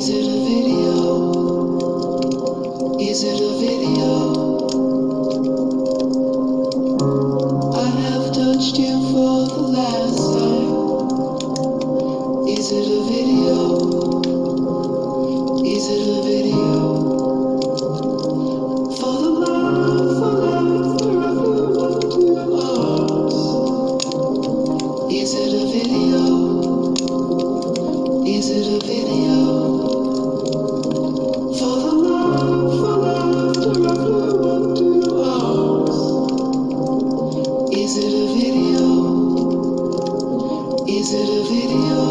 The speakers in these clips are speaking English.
Is it a video? Is it a video? I have touched you for the last time. Is it a video? Is it a video? For the love, forever to your arms. Is it a video? Is it a video? For the love, forever to your arms. Is it a video? Is it a video?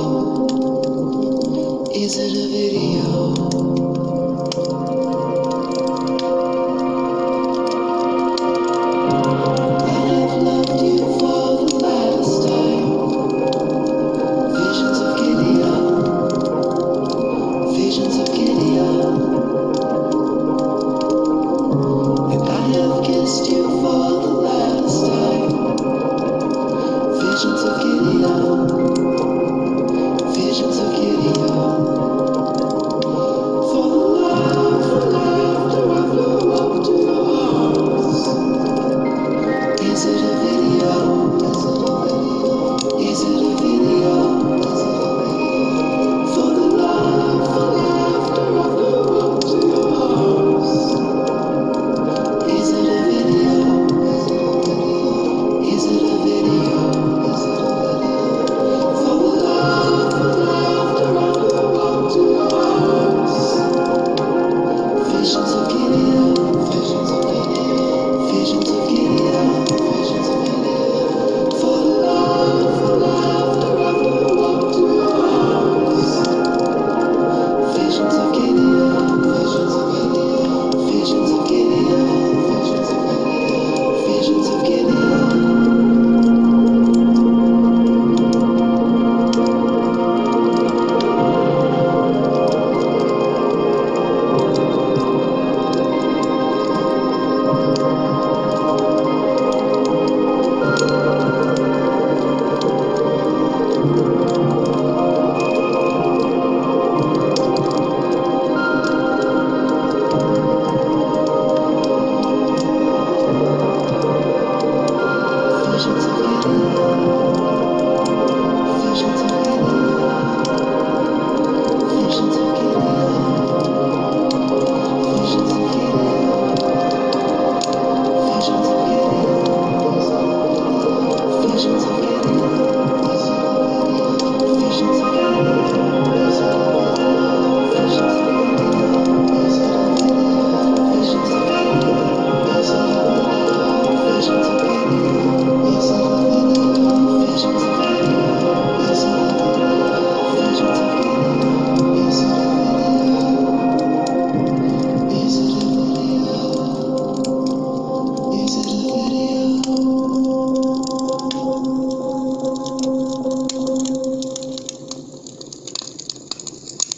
Is it a video?